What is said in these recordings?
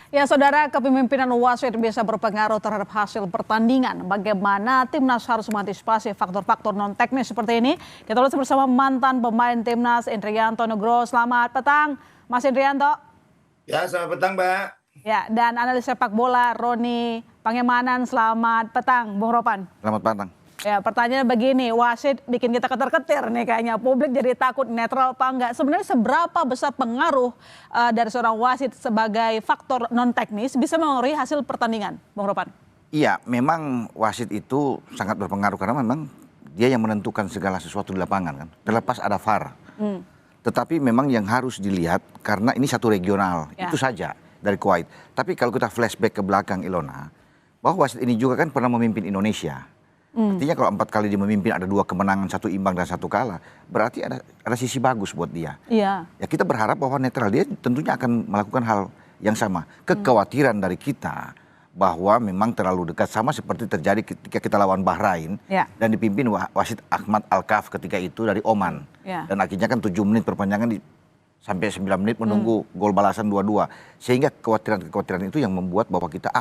Ya, saudara, kepemimpinan wasit bisa berpengaruh terhadap hasil pertandingan. Bagaimana timnas harus mengantisipasi faktor-faktor non-teknis seperti ini? Kita ulas bersama mantan pemain timnas Indrianto Nugroho. Selamat petang, Mas Indrianto. Ya, selamat petang, Mbak. Ya, dan analis sepak bola Roni Pangemanan. Selamat petang, Bung Ropan. Selamat petang. Ya, pertanyaan begini, wasit bikin kita ketar-ketir nih kayaknya. Publik jadi takut netral apa enggak. Sebenarnya seberapa besar pengaruh dari seorang wasit sebagai faktor non-teknis bisa mempengaruhi hasil pertandingan, Bung Ropan? Iya, memang wasit itu sangat berpengaruh karena memang dia yang menentukan segala sesuatu di lapangan kan. Terlepas ada VAR. Tetapi memang yang harus dilihat karena ini satu regional, itu saja dari Kuwait. Tapi kalau kita flashback ke belakang, Ilona, bahwa wasit ini juga kan pernah memimpin Indonesia. Artinya kalau 4 kali dia memimpin ada 2 kemenangan, 1 imbang dan 1 kalah, berarti ada sisi bagus buat dia. Iya. Ya kita berharap bahwa netral dia tentunya akan melakukan hal yang sama. Kekhawatiran dari kita bahwa memang terlalu dekat, sama seperti terjadi ketika kita lawan Bahrain dan dipimpin wasit Ahmad Al-Kaf ketika itu dari Oman. Dan akhirnya kan 7 menit perpanjangan sampai 9 menit menunggu gol balasan 2-2. Sehingga kekhawatiran itu yang membuat bahwa kita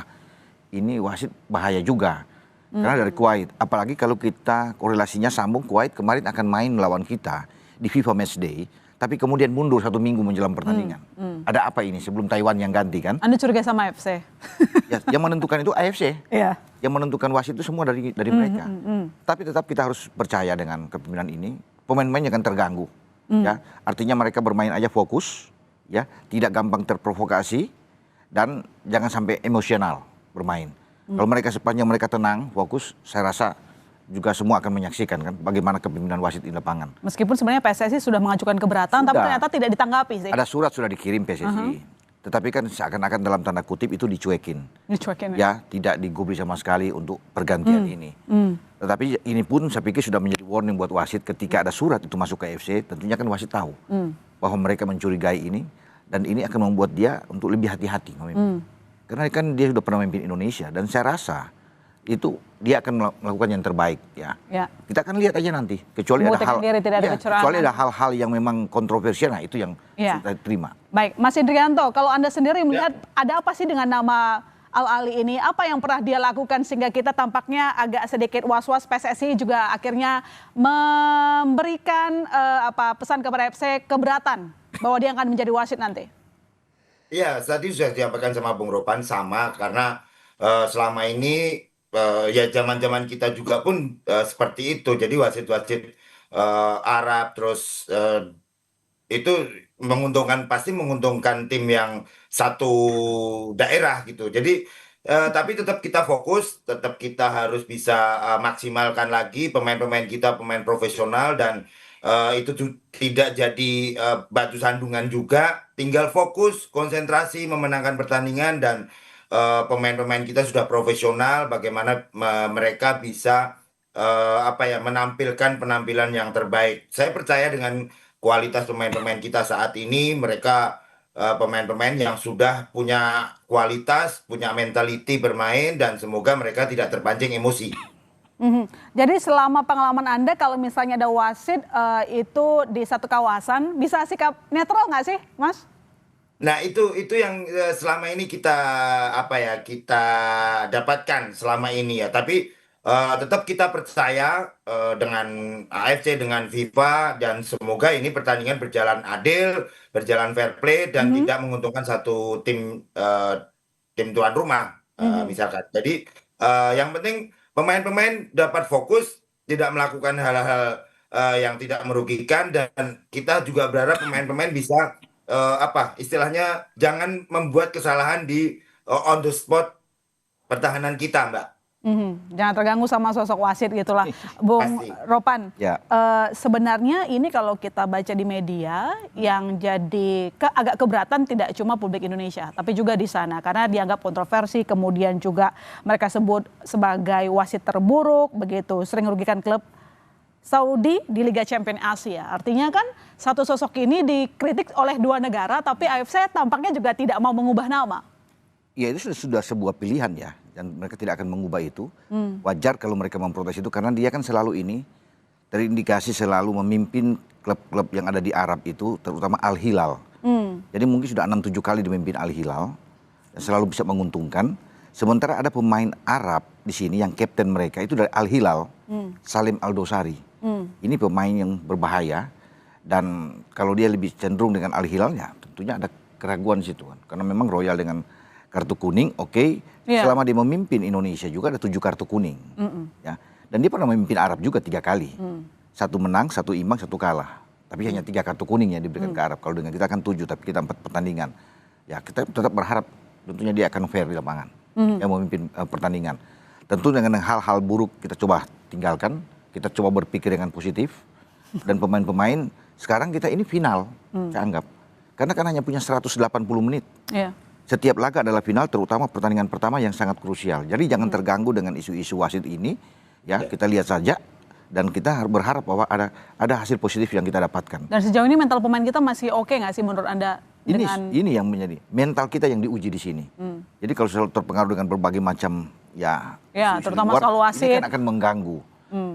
ini wasit bahaya juga. Karena dari Kuwait, apalagi kalau kita korelasinya sambung, Kuwait kemarin akan main melawan kita di FIFA Matchday, tapi kemudian mundur 1 minggu menjelang pertandingan. Ada apa ini sebelum Taiwan yang ganti kan? Anda curiga sama AFC? Ya, yang menentukan itu AFC. Yang menentukan wasit itu semua dari mereka. Tapi tetap kita harus percaya dengan kepemimpinan ini, pemain-pemainnya akan terganggu. Ya, artinya mereka bermain aja fokus, ya, tidak gampang terprovokasi dan jangan sampai emosional bermain. Kalau mereka sepanjang mereka tenang, fokus, saya rasa juga semua akan menyaksikan kan bagaimana kepemimpinan wasit di lapangan. Meskipun sebenarnya PSSI sudah mengajukan keberatan, tapi ternyata tidak ditanggapi sih. Ada surat sudah dikirim PSSI, tetapi kan seakan-akan dalam tanda kutip itu dicuekin. Ya, tidak digubris sama sekali untuk pergantian ini. Tetapi ini pun saya pikir sudah menjadi warning buat wasit ketika ada surat itu masuk ke AFC, tentunya kan wasit tahu bahwa mereka mencurigai ini, dan ini akan membuat dia untuk lebih hati-hati memimpin. Karena kan dia sudah pernah memimpin Indonesia dan saya rasa itu dia akan melakukan yang terbaik ya. Kita akan lihat aja nanti. Kecuali ada hal-hal yang memang kontroversial, nah itu yang kita terima. Baik, Mas Indrianto, kalau Anda sendiri melihat ada apa sih dengan nama Al-Ali ini? Apa yang pernah dia lakukan sehingga kita tampaknya agak sedikit was-was? PSSI juga akhirnya memberikan pesan kepada FC keberatan bahwa dia akan menjadi wasit nanti. Iya, tadi sudah disampaikan sama Bung Ropan sama karena selama ini ya zaman-zaman kita juga pun seperti itu. Jadi wasit-wasit Arab terus itu pasti menguntungkan tim yang satu daerah gitu. Jadi tapi tetap kita fokus, tetap kita harus bisa maksimalkan lagi pemain-pemain kita, pemain profesional, dan itu tidak jadi batu sandungan juga. Tinggal fokus, konsentrasi, memenangkan pertandingan, dan pemain-pemain kita sudah profesional. Bagaimana mereka bisa menampilkan penampilan yang terbaik. Saya percaya dengan kualitas pemain-pemain kita saat ini, mereka pemain-pemain yang sudah punya kualitas, punya mentality bermain, dan semoga mereka tidak terpancing emosi. Jadi selama pengalaman Anda, kalau misalnya ada wasit itu di satu kawasan, bisa sikap netral nggak sih, Mas? Nah itu yang selama ini kita kita dapatkan selama ini ya. Tapi tetap kita percaya dengan AFC, dengan FIFA, dan semoga ini pertandingan berjalan adil, berjalan fair play, dan tidak menguntungkan satu tim tuan rumah misalkan. Jadi yang penting pemain-pemain dapat fokus, tidak melakukan hal-hal yang tidak merugikan, dan kita juga berharap pemain-pemain bisa istilahnya jangan membuat kesalahan di on the spot pertahanan kita, Mbak. Jangan terganggu sama sosok wasit gitulah, Bung Ropan. Sebenarnya ini kalau kita baca di media, yang jadi agak keberatan tidak cuma publik Indonesia, tapi juga di sana karena dianggap kontroversi, kemudian juga mereka sebut sebagai wasit terburuk, begitu sering merugikan klub Saudi di Liga Champions Asia. Artinya kan satu sosok ini dikritik oleh 2 negara, tapi AFC tampaknya juga tidak mau mengubah nama. Ya itu sudah sebuah pilihan ya, dan mereka tidak akan mengubah itu. Wajar kalau mereka memprotes itu karena dia kan selalu ini terindikasi selalu memimpin klub-klub yang ada di Arab itu, terutama Al Hilal. Jadi mungkin sudah 6-7 kali dipimpin Al Hilal. selalu bisa menguntungkan. Sementara ada pemain Arab di sini yang kapten mereka itu dari Al Hilal, Salim Al Dosari. Ini pemain yang berbahaya dan kalau dia lebih cenderung dengan Al Hilal ya tentunya ada keraguan di situ kan. Karena memang Royal dengan kartu kuning, selama dia memimpin Indonesia juga ada 7 kartu kuning. Ya. Dan dia pernah memimpin Arab juga 3 kali. 1 menang, 1 imbang, 1 kalah. Tapi hanya 3 kartu kuning yang diberikan ke Arab. Kalau dengan kita kan 7, tapi kita 4 pertandingan. Ya kita tetap berharap tentunya dia akan fair di lapangan. Yang memimpin pertandingan. Tentu dengan hal-hal buruk kita coba tinggalkan, kita coba berpikir dengan positif. Dan pemain-pemain sekarang kita ini final, saya anggap. Karena kan hanya punya 180 menit. Setiap laga adalah final, terutama pertandingan pertama yang sangat krusial. Jadi jangan terganggu dengan isu-isu wasit ini. Ya, kita lihat saja dan kita berharap bahwa ada hasil positif yang kita dapatkan. Dan sejauh ini mental pemain kita masih oke nggak sih menurut Anda? Ini yang menjadi mental kita yang diuji di sini. Jadi kalau selalu terpengaruh dengan berbagai macam terutama luar, soal wasit, ini kan akan mengganggu.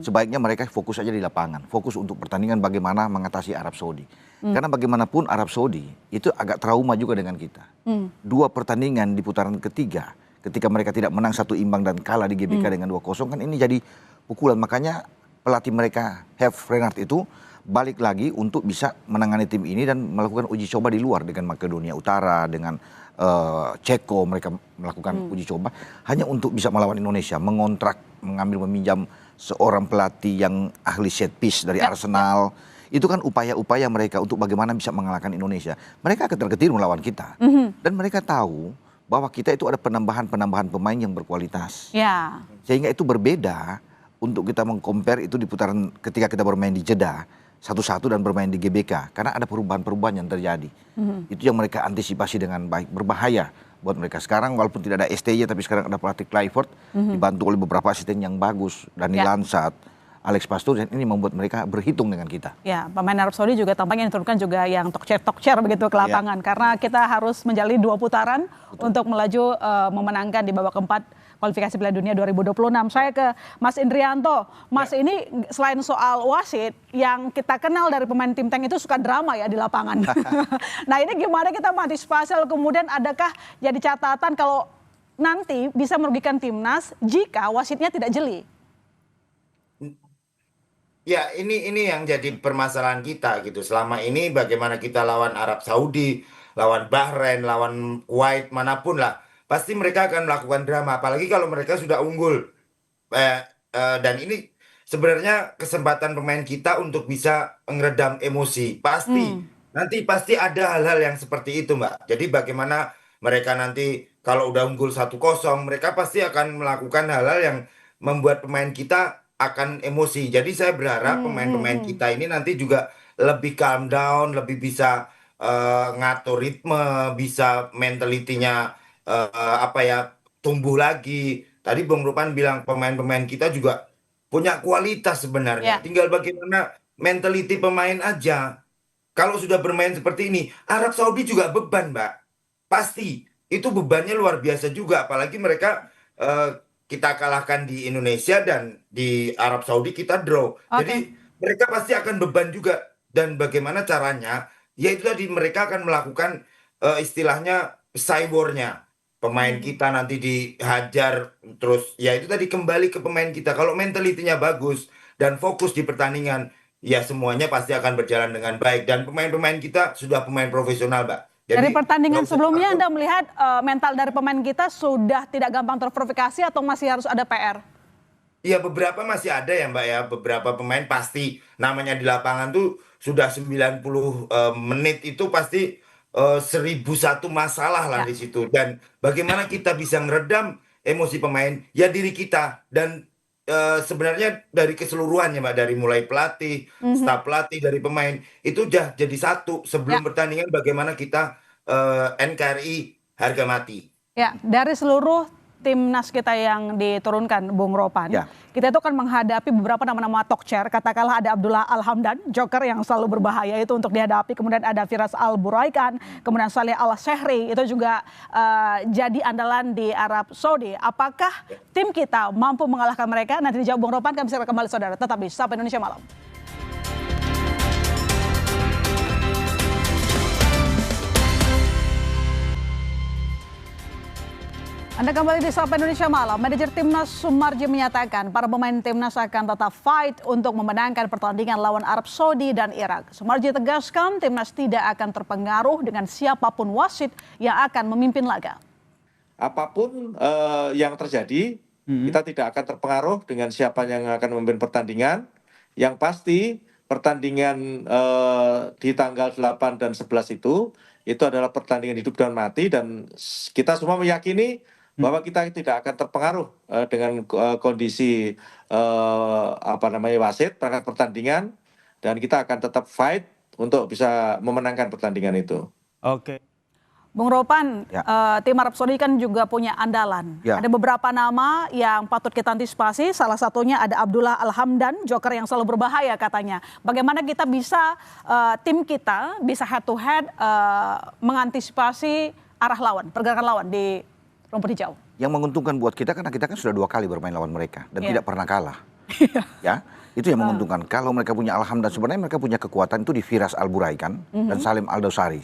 Sebaiknya mereka fokus saja di lapangan, fokus untuk pertandingan bagaimana mengatasi Arab Saudi. Karena bagaimanapun Arab Saudi itu agak trauma juga dengan kita. 2 pertandingan di putaran ketiga, ketika mereka tidak menang 1 imbang dan kalah di GBK dengan 2-0 kan ini jadi pukulan. Makanya pelatih mereka Herve Renard itu balik lagi untuk bisa menangani tim ini dan melakukan uji coba di luar dengan Makedonia Utara, dengan Ceko mereka melakukan uji coba hanya untuk bisa melawan Indonesia, mengontrak, meminjam seorang pelatih yang ahli set piece dari Arsenal. Itu kan upaya-upaya mereka untuk bagaimana bisa mengalahkan Indonesia. Mereka akan terketir melawan kita. Dan mereka tahu bahwa kita itu ada penambahan pemain yang berkualitas. Sehingga itu berbeda untuk kita meng-compare itu di putaran ketika kita bermain di Jeddah 1-1 dan bermain di GBK. Karena ada perubahan-perubahan yang terjadi. Itu yang mereka antisipasi dengan baik. Berbahaya buat mereka. Sekarang walaupun tidak ada STY tapi sekarang ada pelatih Clifford. Dibantu oleh beberapa asisten yang bagus. Dani Lansat, Alex Pastur, dan ini membuat mereka berhitung dengan kita. Ya, pemain Arab Saudi juga tampaknya diturunkan juga yang talk-chair begitu ke lapangan. Karena kita harus menjalani 2 putaran untuk melaju memenangkan di babak keempat kualifikasi Piala Dunia 2026. Saya ke Mas Indrianto. Mas, ini selain soal wasit, yang kita kenal dari pemain tim tank itu suka drama ya di lapangan. Nah, ini gimana kita mengantisipasi, kemudian adakah jadi catatan kalau nanti bisa merugikan timnas jika wasitnya tidak jeli? Ya, ini yang jadi permasalahan kita gitu. Selama ini bagaimana kita lawan Arab Saudi, lawan Bahrain, lawan Kuwait, manapun lah. Pasti mereka akan melakukan drama, apalagi kalau mereka sudah unggul. Dan ini sebenarnya kesempatan pemain kita untuk bisa meredam emosi. Nanti pasti ada hal-hal yang seperti itu, Mbak. Jadi bagaimana mereka nanti kalau udah unggul 1-0, mereka pasti akan melakukan hal-hal yang membuat pemain kita akan emosi. Jadi saya berharap pemain-pemain kita ini nanti juga lebih calm down, lebih bisa ngatur ritme, bisa mentalitinya tumbuh lagi. Tadi Bung Ropan bilang pemain-pemain kita juga punya kualitas sebenarnya. Tinggal bagaimana mentality pemain aja. Kalau sudah bermain seperti ini, Arab Saudi juga beban, Mbak. Pasti itu bebannya luar biasa juga. Apalagi mereka kita kalahkan di Indonesia dan di Arab Saudi kita draw. Jadi mereka pasti akan beban juga. Dan bagaimana caranya? Yaitu tadi mereka akan melakukan istilahnya cybornya. Pemain kita nanti dihajar terus. Ya itu tadi kembali ke pemain kita. Kalau mentalitinya bagus dan fokus di pertandingan, ya semuanya pasti akan berjalan dengan baik. Dan pemain-pemain kita sudah pemain profesional, Mbak. Jadi, dari pertandingan sebelumnya Anda melihat mental dari pemain kita sudah tidak gampang terprovokasi atau masih harus ada PR? Iya, beberapa masih ada ya, Mbak ya. Beberapa pemain pasti namanya di lapangan tuh sudah 90 menit itu pasti 1001 masalah lah di situ. Dan bagaimana kita bisa meredam emosi pemain? Ya diri kita. Dan sebenarnya dari keseluruhannya, Mbak, dari mulai pelatih, staf pelatih, dari pemain itu udah jadi satu. Sebelum pertandingan bagaimana kita NKRI harga mati. Ya, dari seluruh timnas kita yang diturunkan, Bung Ropan, kita itu akan menghadapi beberapa nama-nama talk-chair. Katakanlah ada Abdullah Al-Hamdan, joker yang selalu berbahaya itu untuk dihadapi. Kemudian ada Firas Al-Buraikan, kemudian Saleh Al-Sehri, itu juga jadi andalan di Arab Saudi. Apakah tim kita mampu mengalahkan mereka? Nanti dijawab Bung Ropan, kami segera kembali saudara. Tetap di Sapa Indonesia Malam. Anda kembali di Sapa Indonesia Malam. Manajer Timnas Sumarji menyatakan para pemain Timnas akan tetap fight untuk memenangkan pertandingan lawan Arab Saudi dan Irak. Sumarji tegaskan Timnas tidak akan terpengaruh dengan siapapun wasit yang akan memimpin laga. Apapun yang terjadi, kita tidak akan terpengaruh dengan siapa yang akan memimpin pertandingan. Yang pasti pertandingan di tanggal 8 dan 11 itu adalah pertandingan hidup dan mati, dan kita semua meyakini bahwa kita tidak akan terpengaruh dengan kondisi wasit perangkat pertandingan, dan kita akan tetap fight untuk bisa memenangkan pertandingan itu. Oke. Bung Ropan, tim Arab Saudi kan juga punya andalan. Ada beberapa nama yang patut kita antisipasi. Salah satunya ada Abdullah Al-Hamdan, joker yang selalu berbahaya katanya. Bagaimana kita bisa, tim kita bisa head to head mengantisipasi arah lawan, pergerakan lawan di rumput hijau? Yang menguntungkan buat kita karena kita kan sudah 2 kali bermain lawan mereka dan tidak pernah kalah. Ya, itu yang menguntungkan. Kalau mereka punya Alhamdan, sebenarnya mereka punya kekuatan itu di Firas Al-Buraikan dan Salim Al-Dosari.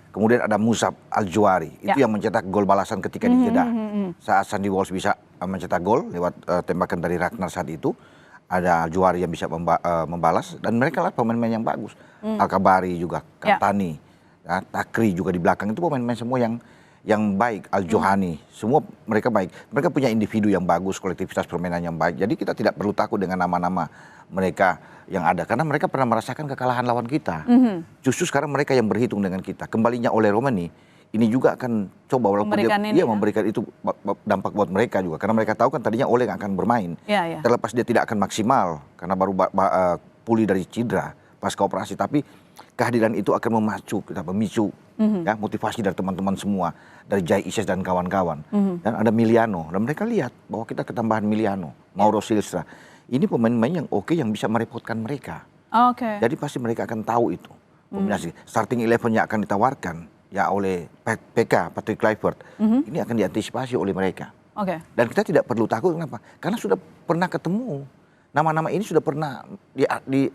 Kemudian ada Musab Al-Juari, itu yang mencetak gol balasan ketika di Jeddah. Saat Sandy Walsh bisa mencetak gol lewat tembakan dari Ragnar saat itu, ada Al-Juari yang bisa membalas, dan mereka lah pemain-pemain yang bagus. Al-Kabari juga, Kaptani, Takri juga di belakang, itu pemain-pemain semua yang baik, Al-Johani, semua mereka baik. Mereka punya individu yang bagus, kolektivitas permainan yang baik. Jadi kita tidak perlu takut dengan nama-nama mereka yang ada, karena mereka pernah merasakan kekalahan lawan kita. Justru sekarang mereka yang berhitung dengan kita. Kembalinya Ole Romani ini juga akan coba, walaupun dia memberikan itu dampak buat mereka juga, karena mereka tahu kan tadinya Ole nggak akan bermain. Terlepas dia tidak akan maksimal karena baru pulih dari cedera pasca operasi, tapi kehadiran itu akan memicu motivasi dari teman-teman semua, dari Jai Ises dan kawan-kawan. Dan ada Miliano, dan mereka lihat bahwa kita ketambahan Miliano, Mauro Silstra. Ini pemain-pemain yang oke, yang bisa merepotkan mereka. Jadi pasti mereka akan tahu itu. Kombinasi starting 11 yang akan ditawarkan ya oleh PK, Patrick Kluivert, ini akan diantisipasi oleh mereka. Dan kita tidak perlu takut, kenapa? Karena sudah pernah ketemu. Nama-nama ini sudah pernah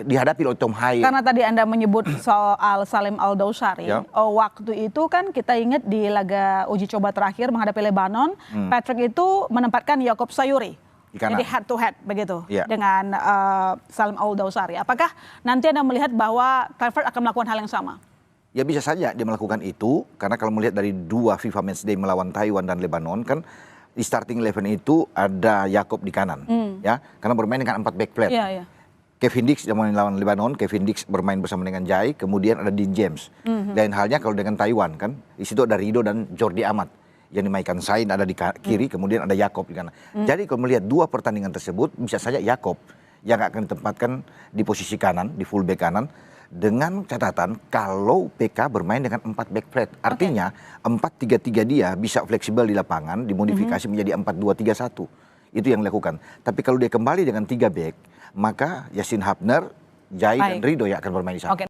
dihadapi oleh Tom Haye. Karena tadi Anda menyebut soal Salim Al-Dosari, waktu itu kan kita ingat di laga uji coba terakhir menghadapi Lebanon, Patrick itu menempatkan Yakob Sayuri. Jadi head to head begitu dengan Salim Al-Dosari. Apakah nanti Anda melihat bahwa Kluivert akan melakukan hal yang sama? Ya bisa saja dia melakukan itu, karena kalau melihat dari 2 FIFA Matchday melawan Taiwan dan Lebanon kan, di starting 11 itu ada Yakob di kanan, ya, karena bermain dengan 4 back plate. Kevin Dix yang melawan Lebanon, Kevin Dix bermain bersama dengan Jai, kemudian ada Dean James. Lain halnya kalau dengan Taiwan kan, di situ ada Rido dan Jordi Amat yang dimainkan, Sain ada di kiri, kemudian ada Yakob di kanan. Jadi kalau melihat 2 pertandingan tersebut, bisa saja Yakob yang akan ditempatkan di posisi kanan, di full back kanan, dengan catatan kalau PK bermain dengan 4 back plate. Artinya 4-3-3 dia bisa fleksibel di lapangan, dimodifikasi menjadi 4-2-3-1. Itu yang dilakukan. Tapi kalau dia kembali dengan 3 back, maka Yasin Hapner, Jai dan Rido yang akan bermain di sana.